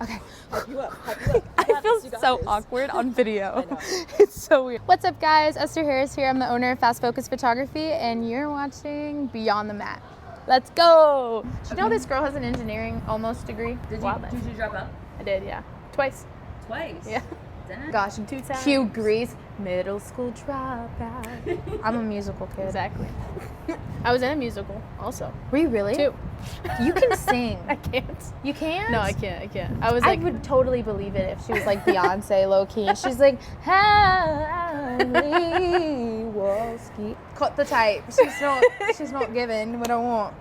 Okay. Hype you up. You I got feel this, you got so this. awkward on video. I know. It's so weird. What's up, guys? Esther Harris here. I'm the owner of Fast.Focus.Photography, and you're watching Beyond the Mat. Let's go. Did you know this girl has an engineering almost degree? Did you drop out? I did, yeah. Twice. Twice? Yeah. Dang. Gosh, 2 times. Q Grease, middle school dropout. I'm a musical kid. Exactly. I was in a musical also. Were you really? 2. You can sing. I can't. You can't? No, I can't. I was I like, would totally believe it if she was like Beyonce, low key. She's like, Ally Wolski. Cut the type. She's not giving what I want.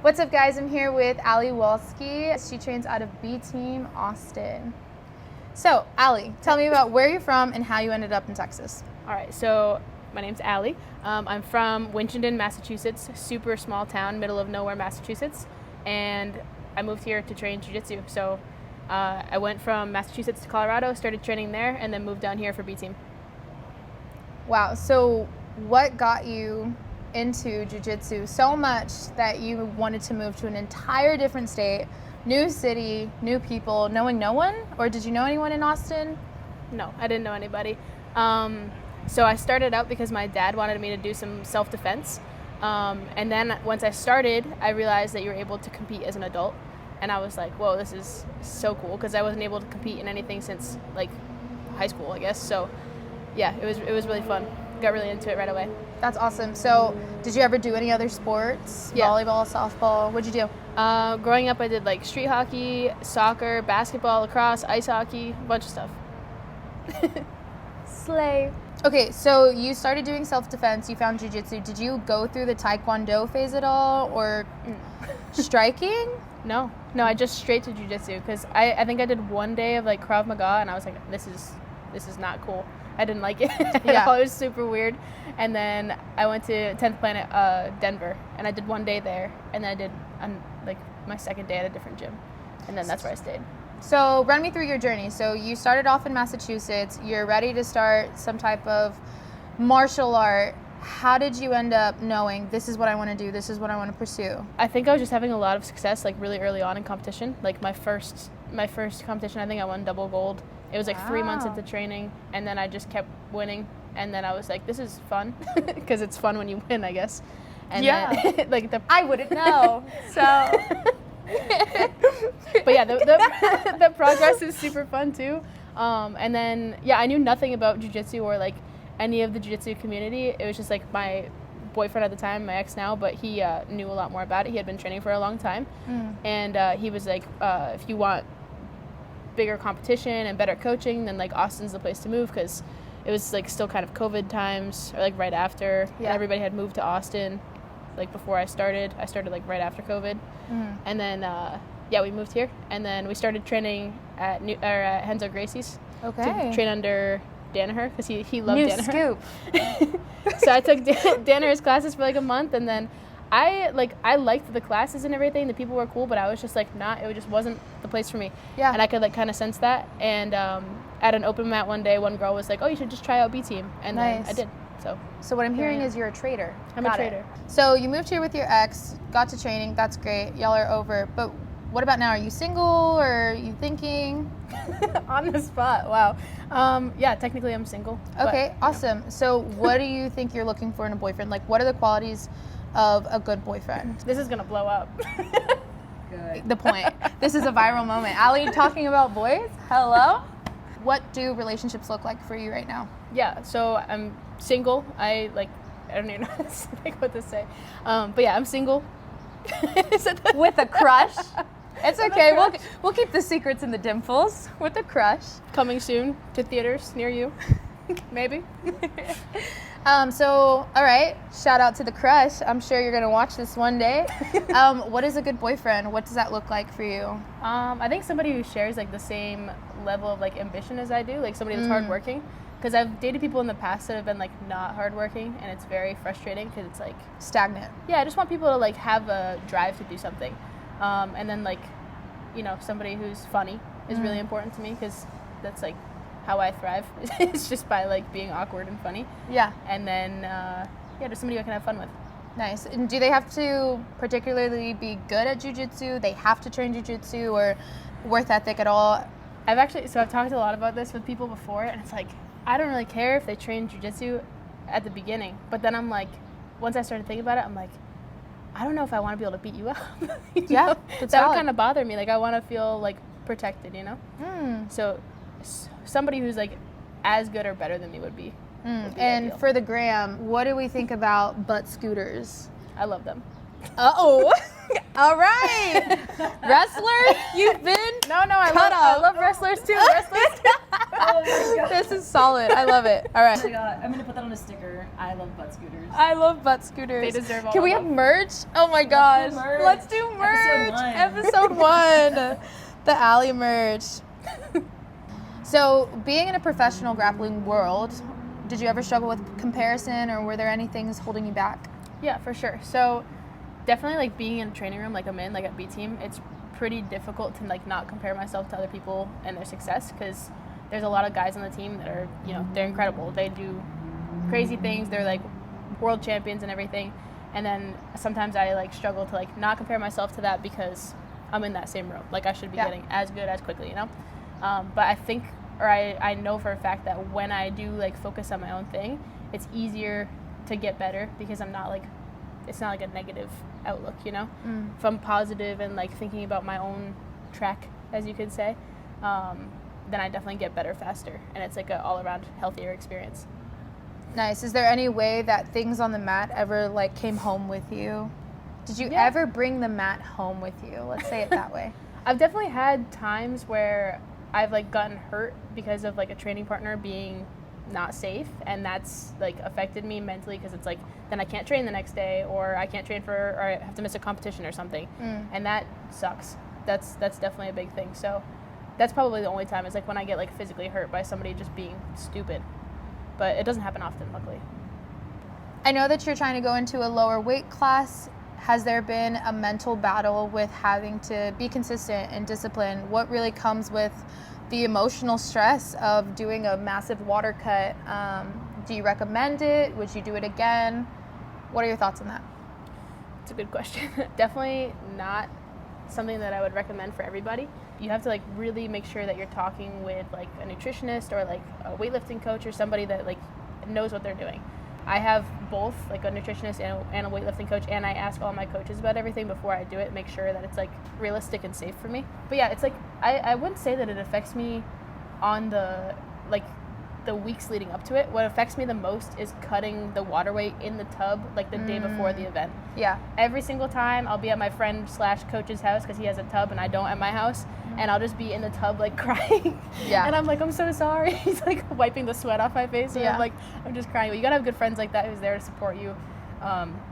What's up, guys? I'm here with Ally Wolski. She trains out of B Team Austin. So, Ally, tell me about where you're from and how you ended up in Texas. all right, so my name's Ally. I'm from Winchendon, Massachusetts, super small town, middle of nowhere, Massachusetts. And I moved here to train jiu-jitsu. So I went from Massachusetts to Colorado, started training there, and then moved down here for B Team. Wow. So, what got you into jiu-jitsu so much that you wanted to move to an entire different state, new city, new people, knowing no one? Or did you know anyone in Austin? No, I didn't know anybody. So I started out because my dad wanted me to do some self-defense. And then once I started, I realized that you were able to compete as an adult. And I was like, whoa, this is so cool, because I wasn't able to compete in anything since like high school, I guess. So yeah, it was really fun. Got really into it right away. That's awesome. So, did you ever do any other sports? Yeah. Volleyball, softball? What'd you do? Growing up, I did like street hockey, soccer, basketball, lacrosse, ice hockey, a bunch of stuff. Slay. Okay, so you started doing self-defense. You found jiu-jitsu. Did you go through the taekwondo phase at all, or striking? No, I just straight to jiu-jitsu, because I think I did one day of like Krav Maga, and I was like, this is not cool. I didn't like it. Yeah. It was super weird. And then I went to 10th Planet, Denver, and I did one day there, and then I did like my second day at a different gym, and then that's where I stayed. So, run me through your journey. So, you started off in Massachusetts. You're ready to start some type of martial art. How did you end up knowing this is what I want to do, this is what I want to pursue? I think I was just having a lot of success like really early on in competition. Like my first competition, I think I won double gold. It was like 3 months Wow. into training, and then I just kept winning. And then I was like, this is fun, because it's fun when you win, I guess. And Yeah. then, like I wouldn't know. So, but yeah, the progress is super fun too. And then yeah, I knew nothing about jiu-jitsu or like any of the jiu-jitsu community. It was just like my boyfriend at the time, my ex now, but he knew a lot more about it. He had been training for a long time, and he was like, if you want bigger competition and better coaching, then like Austin's the place to move, because it was like still kind of COVID times, or like right after. Yeah. And everybody had moved to Austin like before I started like right after COVID. And then yeah, we moved here, and then we started training at Henzo Gracie's okay. to train under Danaher, because he loved New Danaher. scoop. So I took Danaher's classes for like a month, and then I liked the classes and everything. The people were cool, but I was just like it just wasn't the place for me. Yeah. And I could like kind of sense that. And at an open mat one day, one girl was like, "Oh, you should just try out B Team," and then Nice. I did. So what I'm hearing I am. is you're a trader. I'm Got a it. trader. So you moved here with your ex, got to training, that's great. Y'all are over. But what about now? Are you single, or are you thinking? On the spot. Wow. Yeah, technically I'm single. but, Okay, you know. awesome. So what do you think you're looking for in a boyfriend? Like, what are the qualities of a good boyfriend? This is gonna blow up. Good. The point. This is a viral moment. Ally talking about boys? Hello? What do relationships look like for you right now? Yeah, so I'm single. I don't even know what to say. But yeah, I'm single. Is that the- With a crush? It's With a okay. crush. We'll keep the secrets in the dimples. With a crush. Coming soon to theaters near you. Maybe. So, all right. Shout out to the crush. I'm sure you're gonna watch this one day. What is a good boyfriend? What does that look like for you? I think somebody who shares like the same level of like ambition as I do, like somebody that's hardworking. Because I've dated people in the past that have been like not hardworking, and it's very frustrating, because it's like, Stagnant. yeah, I just want people to like have a drive to do something. And then like, somebody who's funny is really important to me, because that's like how I thrive. It's just by like being awkward and funny. Yeah. And then yeah, just somebody I can have fun with. Nice. And do they have to particularly be good at jiu-jitsu? They have to train jiu-jitsu, or worth ethic at all? I've talked a lot about this with people before, and it's like, I don't really care if they train jiu-jitsu at the beginning, but then I'm like, once I started thinking about it, I'm like, I don't know if I want to be able to beat you up. Yeah, that valid. would kind of bother me. Like, I want to feel like protected, you know? So somebody who's like as good or better than me would be And ideal. for the gram, what do we think about butt scooters? I love them. Uh-oh. All right. Wrestler, you've been No, I cut I up. love wrestlers too. Wrestlers too. Oh my god. This is solid. I love it. All Oh my right. god. I'm gonna put that on a sticker. I love butt scooters. I love butt scooters. They deserve all Can we of have them. merch? Oh my gosh. merch. Let's do merch. Episode 1. Episode 1. The Ally merch. So, being in a professional grappling world, did you ever struggle with comparison, or were there any things holding you back? Yeah, for sure. So definitely like being in a training room like I'm in, like at B Team, it's pretty difficult to like not compare myself to other people and their success, because there's a lot of guys on the team that are, you know, they're incredible. They do crazy things. They're like world champions and everything. And then sometimes I like struggle to like not compare myself to that because I'm in that same room. Like I should be getting as good as quickly, you know? But I think, or I know for a fact that when I do like focus on my own thing, it's easier to get better because I'm not like, it's not like a negative outlook, you know? If I'm positive and like thinking about my own track, as you could say, then I definitely get better faster. And it's like an all around healthier experience. Nice. Is there any way that things on the mat ever like came home with you? Did you ever bring the mat home with you? Let's say it that way. I've definitely had times where I've like gotten hurt because of like a training partner being not safe, and that's like affected me mentally, because it's like then I can't train the next day, or I can't train or I have to miss a competition or something, and that sucks. That's definitely a big thing. So that's probably the only time, is like when I get like physically hurt by somebody just being stupid, but it doesn't happen often, luckily. I know that you're trying to go into a lower weight class. Has there been a mental battle with having to be consistent and disciplined? What really comes with the emotional stress of doing a massive water cut? Do you recommend it? Would you do it again? What are your thoughts on that? It's a good question. Definitely not something that I would recommend for everybody. You have to like really make sure that you're talking with like a nutritionist or like a weightlifting coach or somebody that like knows what they're doing. I have both, like a nutritionist and a weightlifting coach, and I ask all my coaches about everything before I do it, make sure that it's like realistic and safe for me. But yeah, it's like I wouldn't say that it affects me on the weeks leading up to it. What affects me the most is cutting the water weight in the tub like the day before the event. Yeah. Every single time I'll be at my friend/coach's house, because he has a tub and I don't at my house, and I'll just be in the tub like crying. Yeah. And I'm like, I'm so sorry. He's like wiping the sweat off my face, and Yeah. I'm just crying. But you gotta have good friends like that who's there to support you,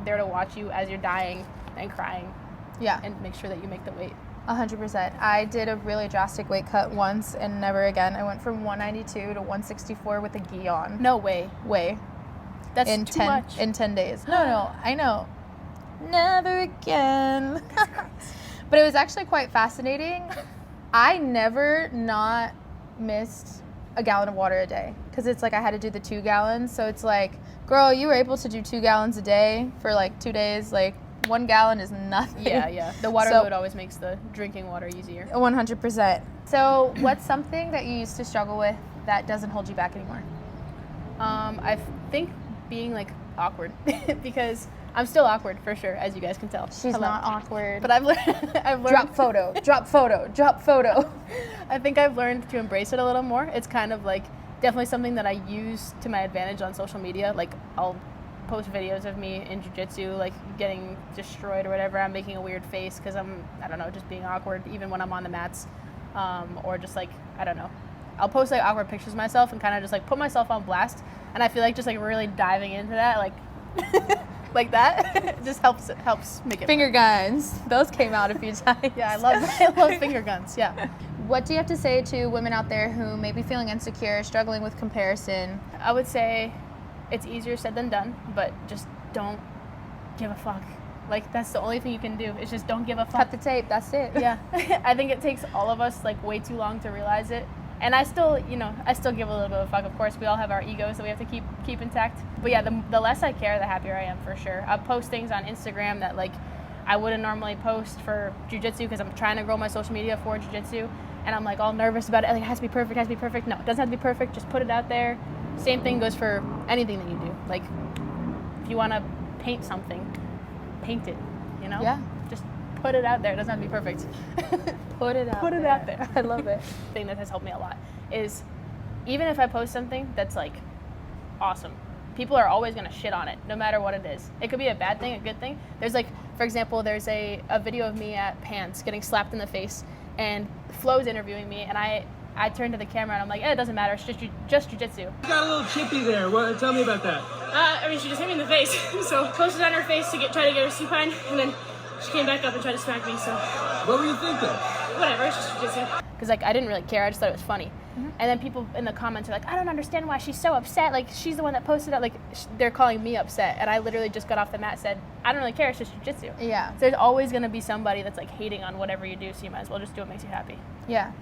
there to watch you as you're dying and crying, Yeah. and make sure that you make the weight. 100%. I did a really drastic weight cut once and never again. I went from 192 to 164 with a gi on. No way. That's in too much. in 10 days. No, I know. Never again. But it was actually quite fascinating. I never not missed a gallon of water a day, because it's like I had to do the 2 gallons. So it's like, girl, you were able to do 2 gallons a day for like 2 days. Like 1 gallon is nothing. Yeah. The water So- load always makes the drinking water easier. 100%. So what's something that you used to struggle with that doesn't hold you back anymore? I think being like awkward, because I'm still awkward for sure, as you guys can tell. She's Hello. not awkward. But I've learned. Drop photo, drop photo, drop photo. I think I've learned to embrace it a little more. It's kind of like definitely something that I use to my advantage on social media. Like I'll post videos of me in jiu-jitsu like getting destroyed or whatever. I'm making a weird face because I don't know, just being awkward even when I'm on the mats, or just like, I don't know, I'll post like awkward pictures of myself and kind of just like put myself on blast, and I feel like just like really diving into that like like that just helps make it Finger guns. Those came out a few times. Yeah, I love finger guns. Yeah. What do you have to say to women out there who may be feeling insecure, struggling with comparison? I would say it's easier said than done, but just don't give a fuck. Like, that's the only thing you can do, is just don't give a fuck. Cut the tape, that's it. Yeah. I think it takes all of us like way too long to realize it. And I still give a little bit of a fuck. Of course, we all have our egos that we have to keep intact. But yeah, the less I care, the happier I am, for sure. I post things on Instagram that like I wouldn't normally post for jiu-jitsu because I'm trying to grow my social media for jiu-jitsu, and I'm like all nervous about it. Like, it has to be perfect. No, it doesn't have to be perfect. Just put it out there. Same thing goes for anything that you do. Like, if you want to paint something, paint it, you know? Yeah. Just put it out there. It doesn't have to be perfect. Put it out Put it out there. I love it. Thing that has helped me a lot is even if I post something that's like awesome, people are always going to shit on it no matter what it is. It could be a bad thing, a good thing. There's like, for example, there's a video of me at Pants getting slapped in the face, and Flo's interviewing me, and I turned to the camera and I'm like, it doesn't matter, it's just jiu-jitsu. You got a little chippy there. Tell me about that. I mean, she just hit me in the face. So posted on her face to try to get her supine, and then she came back up and tried to smack me. So What were you thinking? whatever, it's just jiu-jitsu. Because like I didn't really care, I just thought it was funny. And then people in the comments are like, I don't understand why she's so upset. Like, she's the one that posted it. Like, they're calling me upset, and I literally just got off the mat and said, I don't really care, it's just jiu-jitsu. Yeah. So there's always going to be somebody that's like hating on whatever you do, so you might as well just do what makes you happy. Yeah.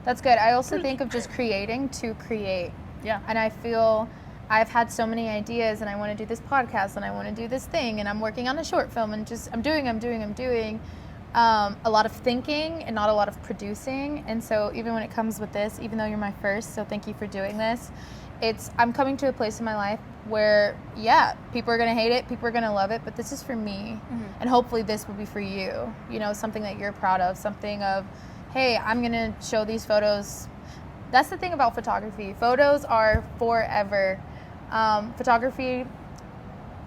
That's good. I also think of just creating to create. Yeah. And I feel I've had so many ideas, and I want to do this podcast, and I want to do this thing, and I'm working on a short film, and just I'm doing. A lot of thinking and not a lot of producing. And so even when it comes with this, even though you're my first, so thank you for doing this, I'm coming to a place in my life where, yeah, people are going to hate it, people are going to love it, but this is for me. And hopefully this will be for you, you know, something that you're proud of, something of, hey, I'm going to show these photos. That's the thing about photography. Photos are forever. Photography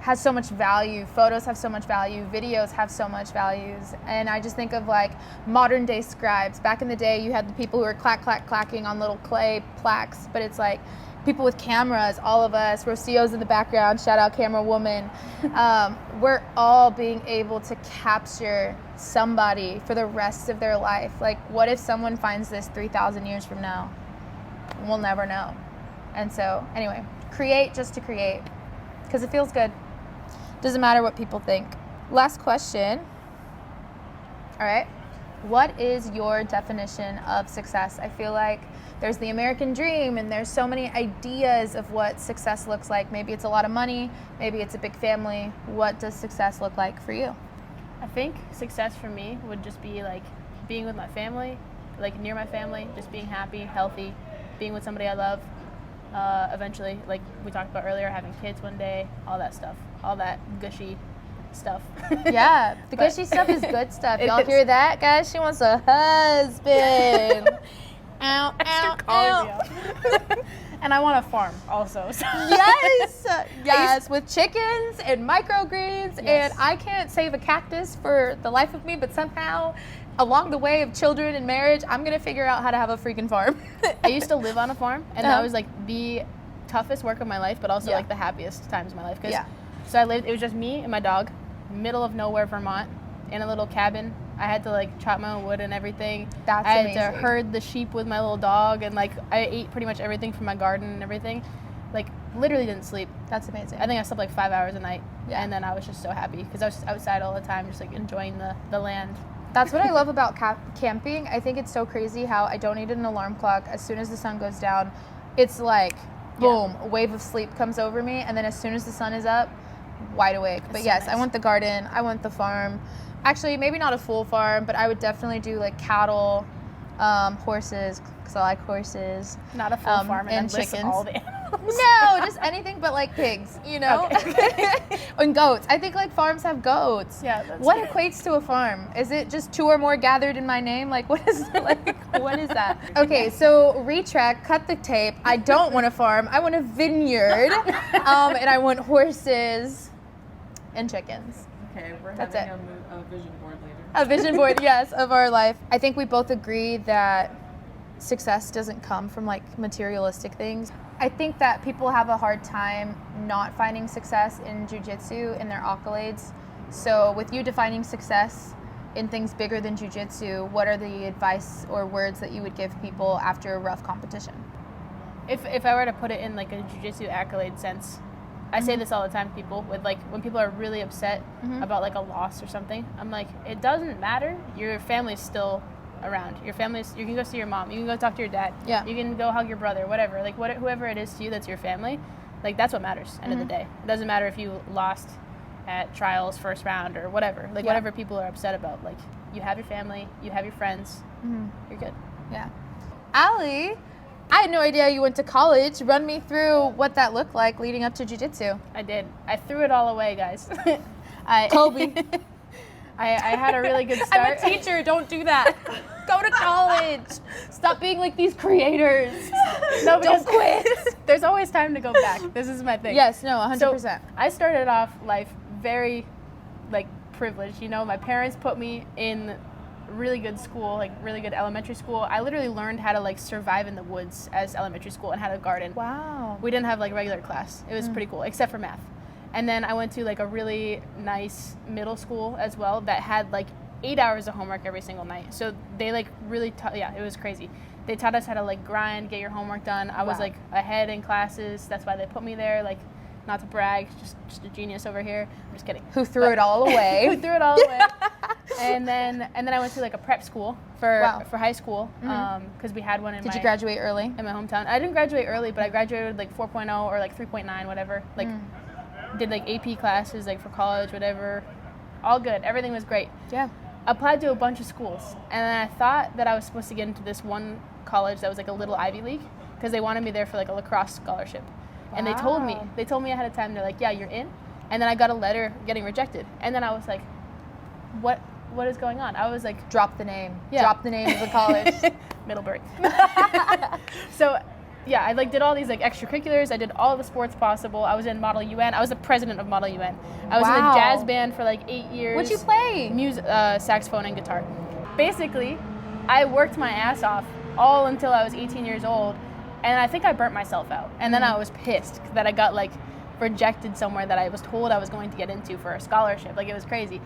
has so much value. Photos have so much value. Videos have so much values. And I just think of like modern day scribes. Back in the day, you had the people who were clacking on little clay plaques, but it's like people with cameras, all of us, Rocio's in the background, shout out camera woman. We're all being able to capture somebody for the rest of their life. Like, what if someone finds this 3,000 years from now? We'll never know. And so anyway, create just to create, because it feels good. Doesn't matter what people think. Last question. All right. What is your definition of success? I feel like there's the American dream, and there's so many ideas of what success looks like. Maybe it's a lot of money. Maybe it's a big family. What does success look like for you? I think success for me would just be like being with my family, like near my family, just being happy, healthy, being with somebody I love. Eventually, like we talked about earlier, having kids one day, all that stuff, all that gushy stuff. Yeah, the gushy stuff is good stuff. Y'all hear that, guys? She wants a husband. Ow, ow, ow. And I want a farm also. So. Yes, with chickens and microgreens, and I can't save a cactus for the life of me, but somehow along the way of children and marriage, I'm gonna figure out how to have a freaking farm. I used to live on a farm, and that was like the toughest work of my life, but also like the happiest times of my life. So I lived, it was just me and my dog, middle of nowhere, Vermont, in a little cabin. I had to like chop my own wood and everything. That's I had amazing. to herd the sheep with my little dog, and like I ate pretty much everything from my garden and everything. Like literally didn't sleep. That's amazing. I think I slept like 5 hours a night, Yeah. and then I was just so happy because I was just outside all the time, just like enjoying the land. That's what I love about camping. I think it's so crazy how I don't need an alarm clock. As soon as the sun goes down, it's like, boom, a wave of sleep comes over me. And then as soon as the sun is up, wide awake. But yes, I want the garden. I want the farm. Actually, maybe not a full farm, but I would definitely do like cattle, horses, because I like horses. Not a full farm and then list chickens. all the animals. No, just anything but like pigs, you know? And goats. I think like farms have goats. Yeah, that's What good. equates to a farm? Is it just 2 or more gathered in my name? Like what is what is that? Okay, so retract, cut the tape. I don't want a farm. I want a vineyard. And I want horses and chickens. Okay, we're That's having it. a vision board later. A vision board, yes, of our life. I think we both agree that success doesn't come from like materialistic things. I think that people have a hard time not finding success in jiu-jitsu in their accolades. So with you defining success in things bigger than jiu-jitsu, what are the advice or words that you would give people after a rough competition? If I were to put it in like a jiu-jitsu accolade sense, I say this all the time to people with like when people are really upset about like a loss or something, I'm like, it doesn't matter. Your family's still around. Your family's, you can go see your mom, you can go talk to your dad, Yeah. you can go hug your brother, whatever. Like whoever it is to you that's your family, like that's what matters end of the day. It doesn't matter if you lost at trials first round or whatever. Like Yeah. whatever people are upset about. Like you have your family, you have your friends, you're good. Yeah. Ally, I had no idea you went to college. Run me through what that looked like leading up to jiu-jitsu. I did. I threw it all away, guys. Kobe. I had a really good start. I'm a teacher. Don't do that. Go to college. Stop being like these creators. No, Don't quit. There's always time to go back. This is my thing. Yes, no, 100%. So I started off life very, like, privileged. You know, my parents put me in really good school, like really good elementary school. I literally learned how to like survive in the woods as elementary school and how to garden. Wow. We didn't have like regular class. It was pretty cool, except for math. And then I went to like a really nice middle school as well that had like 8 hours of homework every single night. So they like really taught, yeah, it was crazy. They taught us how to like grind, get your homework done. I was Wow. like ahead in classes. That's why they put me there. Like, not to brag, just a genius over here. I'm just kidding. Who threw it all away. Who threw it all away. And then I went to like a prep school for high school because we had one in Did you graduate early? in my hometown. I didn't graduate early, but I graduated like 4.0 or like 3.9, whatever. Like did like AP classes like for college, whatever. All good. Everything was great. Yeah. Applied to a bunch of schools, and then I thought that I was supposed to get into this one college that was like a little Ivy League because they wanted me there for like a lacrosse scholarship. And they told me ahead of time, they're like, yeah, you're in. And then I got a letter getting rejected. And then I was like, what is going on? I was like, Drop the name. Yeah. Drop the name of the college. Middlebury. So yeah, I like did all these like extracurriculars. I did all the sports possible. I was in Model UN. I was the president of Model UN. I was in Wow. a jazz band for like 8 years. What'd you play? Music, saxophone and guitar. Basically, I worked my ass off all until I was 18 years old, and I think I burnt myself out. And then I was pissed that I got like rejected somewhere that I was told I was going to get into for a scholarship. Like it was crazy.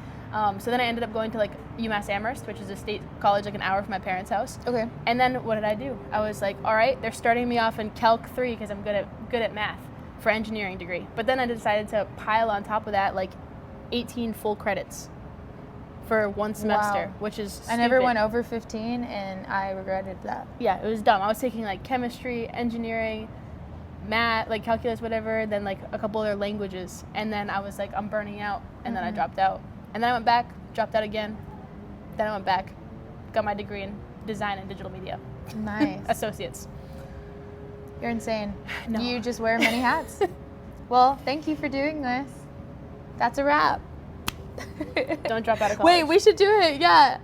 So then I ended up going to like UMass Amherst, which is a state college like an hour from my parents' house. Okay. And then what did I do? I was like, all right, they're starting me off in Calc 3 because I'm good at math for engineering degree. But then I decided to pile on top of that like 18 full credits for one semester, Wow. which is I never stupid. went over 15, and I regretted that. Yeah, it was dumb. I was taking like chemistry, engineering, math, like calculus, whatever, then like a couple other languages. And then I was like, I'm burning out. And then I dropped out. And then I went back, dropped out again. Then I went back, got my degree in design and digital media. Nice. Associates. You're insane. No. You just wear many hats. Well, thank you for doing this. That's a wrap. Don't drop out of college. Wait, we should do it. Yeah.